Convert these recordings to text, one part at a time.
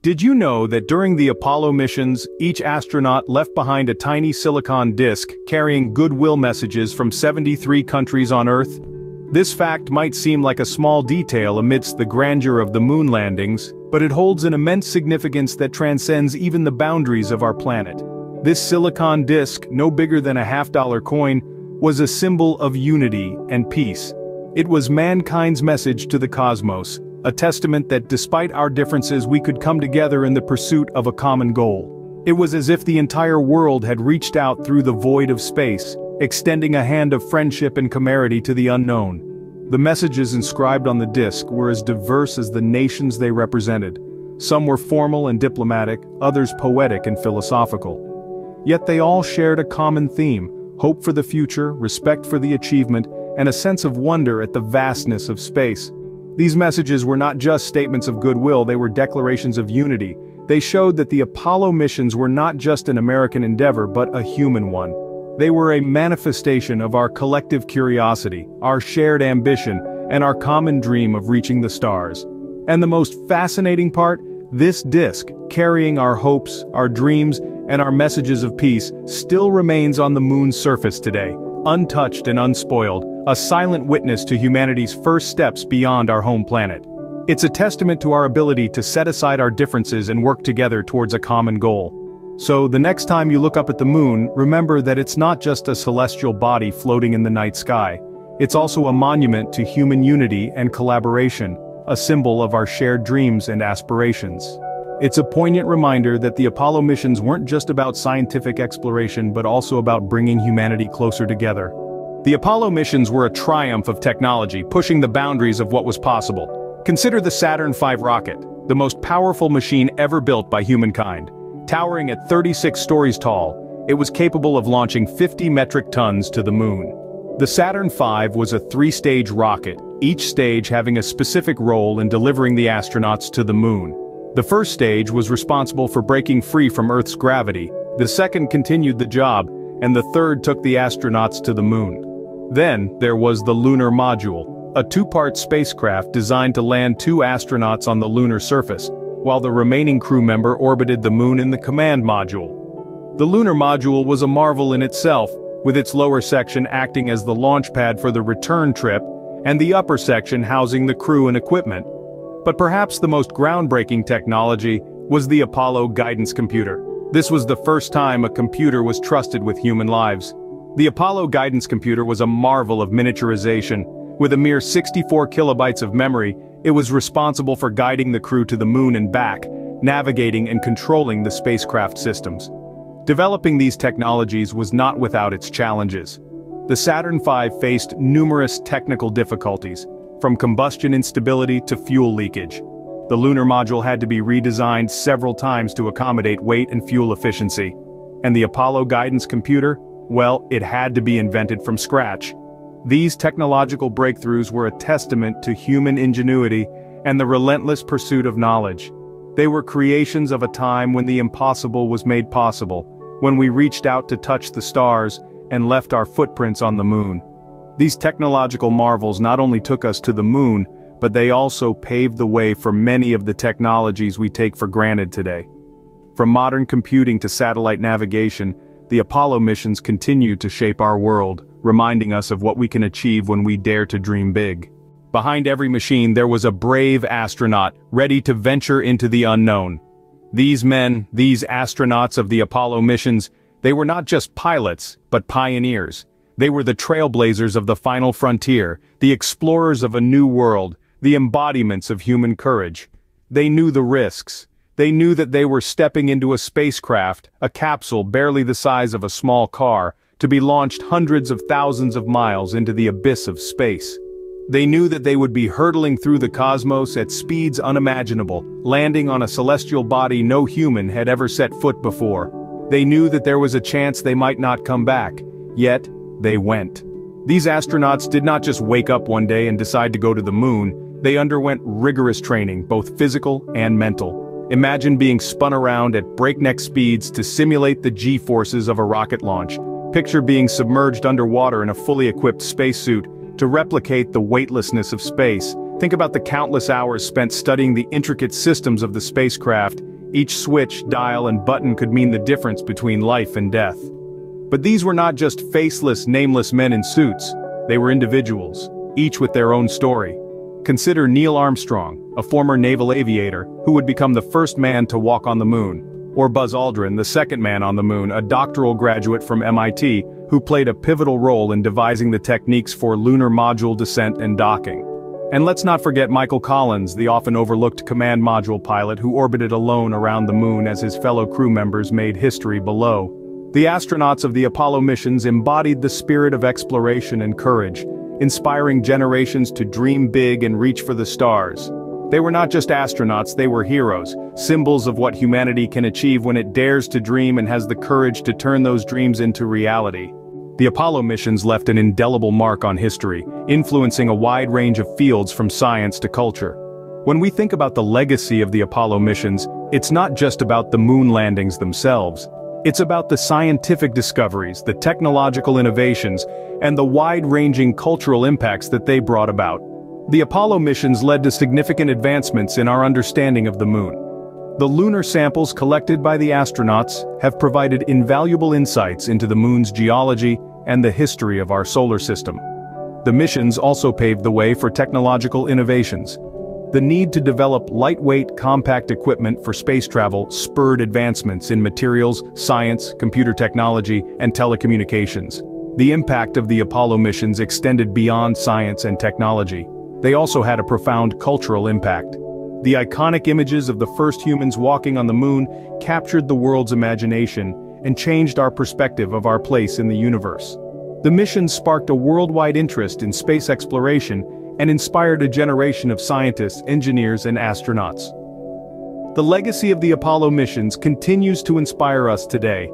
Did you know that during the Apollo missions, each astronaut left behind a tiny silicon disk carrying goodwill messages from 73 countries on Earth? This fact might seem like a small detail amidst the grandeur of the moon landings, but it holds an immense significance that transcends even the boundaries of our planet. This silicon disk, no bigger than a half-dollar coin, was a symbol of unity and peace. It was mankind's message to the cosmos, a testament that despite our differences we could come together in the pursuit of a common goal. It was as if the entire world had reached out through the void of space, extending a hand of friendship and camaraderie to the unknown. The messages inscribed on the disc were as diverse as the nations they represented. Some were formal and diplomatic, others poetic and philosophical. Yet they all shared a common theme: hope for the future, respect for the achievement, and a sense of wonder at the vastness of space. These messages were not just statements of goodwill, they were declarations of unity. They showed that the Apollo missions were not just an American endeavor but a human one. They were a manifestation of our collective curiosity, our shared ambition, and our common dream of reaching the stars. And the most fascinating part? This disc, carrying our hopes, our dreams, and our messages of peace, still remains on the moon's surface today, untouched and unspoiled, a silent witness to humanity's first steps beyond our home planet. It's a testament to our ability to set aside our differences and work together towards a common goal. So the next time you look up at the moon, remember that it's not just a celestial body floating in the night sky. It's also a monument to human unity and collaboration, a symbol of our shared dreams and aspirations. It's a poignant reminder that the Apollo missions weren't just about scientific exploration but also about bringing humanity closer together. The Apollo missions were a triumph of technology, pushing the boundaries of what was possible. Consider the Saturn V rocket, the most powerful machine ever built by humankind. Towering at 36 stories tall, it was capable of launching 50 metric tons to the moon. The Saturn V was a three-stage rocket, each stage having a specific role in delivering the astronauts to the moon. The first stage was responsible for breaking free from Earth's gravity, the second continued the job, and the third took the astronauts to the moon. Then, there was the lunar module, a two-part spacecraft designed to land 2 astronauts on the lunar surface, while the remaining crew member orbited the moon in the command module. The lunar module was a marvel in itself, with its lower section acting as the launch pad for the return trip, and the upper section housing the crew and equipment. But perhaps the most groundbreaking technology was the Apollo guidance computer. This was the first time a computer was trusted with human lives. The Apollo guidance computer was a marvel of miniaturization. With a mere 64 kilobytes of memory, it was responsible for guiding the crew to the moon and back, navigating and controlling the spacecraft systems. Developing these technologies was not without its challenges. The Saturn V faced numerous technical difficulties, from combustion instability to fuel leakage. The lunar module had to be redesigned several times to accommodate weight and fuel efficiency. And the Apollo guidance computer? Well, it had to be invented from scratch. These technological breakthroughs were a testament to human ingenuity and the relentless pursuit of knowledge. They were creations of a time when the impossible was made possible, when we reached out to touch the stars and left our footprints on the moon. These technological marvels not only took us to the moon, but they also paved the way for many of the technologies we take for granted today. From modern computing to satellite navigation, the Apollo missions continue to shape our world, reminding us of what we can achieve when we dare to dream big. Behind every machine there was a brave astronaut, ready to venture into the unknown. These men, these astronauts of the Apollo missions, they were not just pilots, but pioneers. They were the trailblazers of the final frontier, the explorers of a new world, the embodiments of human courage. They knew the risks. They knew that they were stepping into a spacecraft, a capsule barely the size of a small car, to be launched hundreds of thousands of miles into the abyss of space. They knew that they would be hurtling through the cosmos at speeds unimaginable, landing on a celestial body no human had ever set foot before. They knew that there was a chance they might not come back, yet they went. These astronauts did not just wake up one day and decide to go to the moon, they underwent rigorous training, both physical and mental. Imagine being spun around at breakneck speeds to simulate the G-forces of a rocket launch. Picture being submerged underwater in a fully equipped spacesuit to replicate the weightlessness of space. Think about the countless hours spent studying the intricate systems of the spacecraft, Each switch, dial, and button could mean the difference between life and death. But these were not just faceless, nameless men in suits. They were individuals, each with their own story. Consider Neil Armstrong, a former naval aviator, who would become the first man to walk on the moon. Or Buzz Aldrin, the second man on the moon, a doctoral graduate from MIT, who played a pivotal role in devising the techniques for lunar module descent and docking. And let's not forget Michael Collins, the often overlooked command module pilot who orbited alone around the moon as his fellow crew members made history below. The astronauts of the Apollo missions embodied the spirit of exploration and courage, inspiring generations to dream big and reach for the stars. They were not just astronauts, they were heroes, symbols of what humanity can achieve when it dares to dream and has the courage to turn those dreams into reality. The Apollo missions left an indelible mark on history, influencing a wide range of fields from science to culture. When we think about the legacy of the Apollo missions, it's not just about the moon landings themselves. It's about the scientific discoveries, the technological innovations, and the wide-ranging cultural impacts that they brought about. The Apollo missions led to significant advancements in our understanding of the moon. The lunar samples collected by the astronauts have provided invaluable insights into the moon's geology and the history of our solar system. The missions also paved the way for technological innovations. The need to develop lightweight, compact equipment for space travel spurred advancements in materials, science, computer technology, and telecommunications. The impact of the Apollo missions extended beyond science and technology. They also had a profound cultural impact. The iconic images of the first humans walking on the moon captured the world's imagination and changed our perspective of our place in the universe. The missions sparked a worldwide interest in space exploration and inspired a generation of scientists, engineers, and astronauts. The legacy of the Apollo missions continues to inspire us today.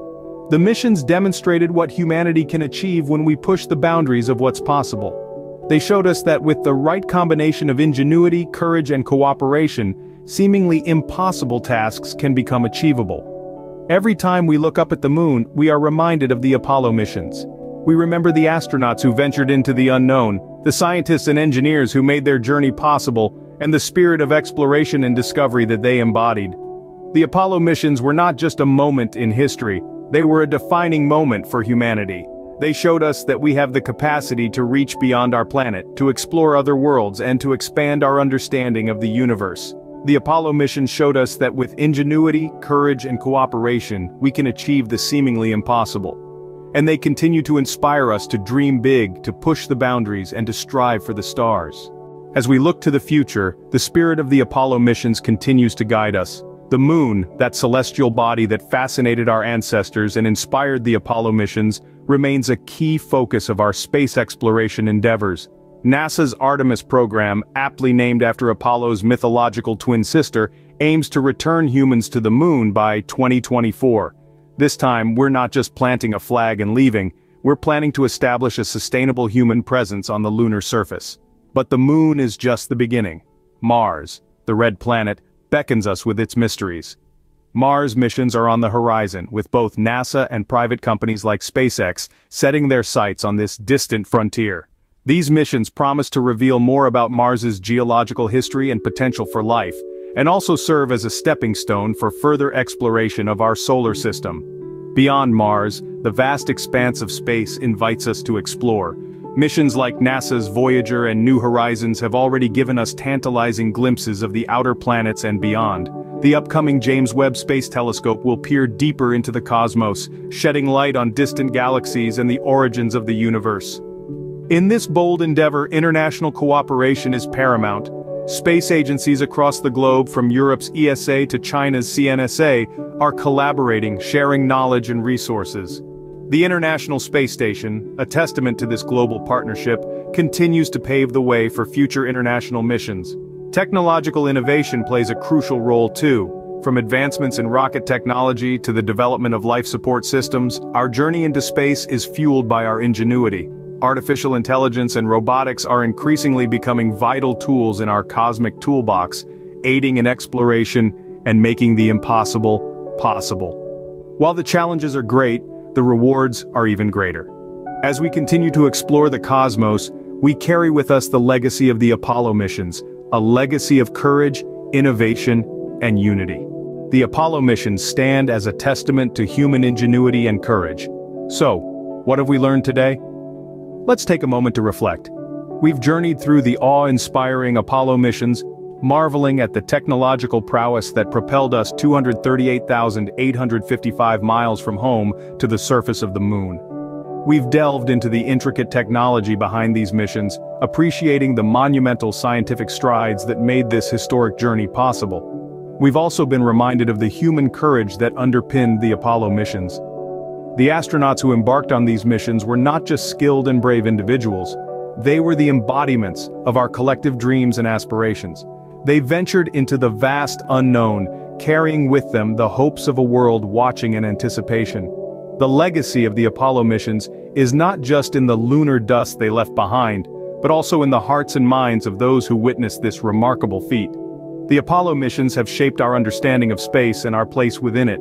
The missions demonstrated what humanity can achieve when we push the boundaries of what's possible. They showed us that with the right combination of ingenuity, courage, and cooperation, seemingly impossible tasks can become achievable. Every time we look up at the moon, we are reminded of the Apollo missions. We remember the astronauts who ventured into the unknown, the scientists and engineers who made their journey possible, and the spirit of exploration and discovery that they embodied. The Apollo missions were not just a moment in history, they were a defining moment for humanity. They showed us that we have the capacity to reach beyond our planet, to explore other worlds, and to expand our understanding of the universe. The Apollo mission showed us that with ingenuity, courage, and cooperation, we can achieve the seemingly impossible. And they continue to inspire us to dream big, to push the boundaries, and to strive for the stars. As we look to the future, the spirit of the Apollo missions continues to guide us. The moon, that celestial body that fascinated our ancestors and inspired the Apollo missions, remains a key focus of our space exploration endeavors. NASA's Artemis program, aptly named after Apollo's mythological twin sister, aims to return humans to the moon by 2024. This time, we're not just planting a flag and leaving, we're planning to establish a sustainable human presence on the lunar surface. But the moon is just the beginning. Mars, the red planet, beckons us with its mysteries. Mars missions are on the horizon, with both NASA and private companies like SpaceX setting their sights on this distant frontier. These missions promise to reveal more about Mars's geological history and potential for life, and also serve as a stepping stone for further exploration of our solar system. Beyond Mars, the vast expanse of space invites us to explore. Missions like NASA's Voyager and New Horizons have already given us tantalizing glimpses of the outer planets and beyond. The upcoming James Webb Space Telescope will peer deeper into the cosmos, shedding light on distant galaxies and the origins of the universe. In this bold endeavor, international cooperation is paramount. Space agencies across the globe, from Europe's ESA to China's CNSA, are collaborating, sharing knowledge and resources. The International Space Station, a testament to this global partnership, continues to pave the way for future international missions. Technological innovation plays a crucial role too. From advancements in rocket technology to the development of life support systems, our journey into space is fueled by our ingenuity. Artificial intelligence and robotics are increasingly becoming vital tools in our cosmic toolbox, aiding in exploration and making the impossible possible. While the challenges are great, the rewards are even greater. As we continue to explore the cosmos, we carry with us the legacy of the Apollo missions, a legacy of courage, innovation, and unity. The Apollo missions stand as a testament to human ingenuity and courage. So, what have we learned today? Let's take a moment to reflect. We've journeyed through the awe-inspiring Apollo missions, marveling at the technological prowess that propelled us 238,855 miles from home to the surface of the moon. We've delved into the intricate technology behind these missions, appreciating the monumental scientific strides that made this historic journey possible. We've also been reminded of the human courage that underpinned the Apollo missions. The astronauts who embarked on these missions were not just skilled and brave individuals, they were the embodiments of our collective dreams and aspirations. They ventured into the vast unknown, carrying with them the hopes of a world watching in anticipation. The legacy of the Apollo missions is not just in the lunar dust they left behind, but also in the hearts and minds of those who witnessed this remarkable feat. The Apollo missions have shaped our understanding of space and our place within it.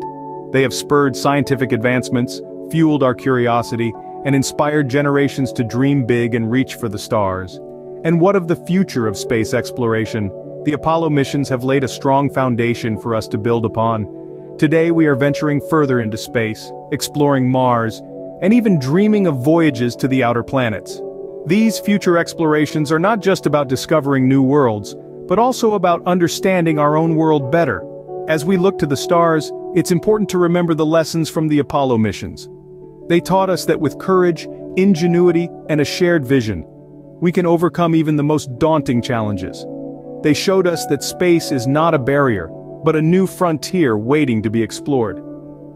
They have spurred scientific advancements, fueled our curiosity, and inspired generations to dream big and reach for the stars. And what of the future of space exploration? The Apollo missions have laid a strong foundation for us to build upon. Today we are venturing further into space, exploring Mars, and even dreaming of voyages to the outer planets. These future explorations are not just about discovering new worlds, but also about understanding our own world better. As we look to the stars, it's important to remember the lessons from the Apollo missions. They taught us that with courage, ingenuity, and a shared vision, we can overcome even the most daunting challenges. They showed us that space is not a barrier, but a new frontier waiting to be explored.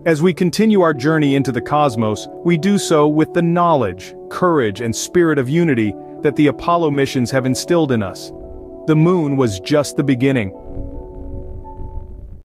As we continue our journey into the cosmos, we do so with the knowledge, courage, and spirit of unity that the Apollo missions have instilled in us. The moon was just the beginning.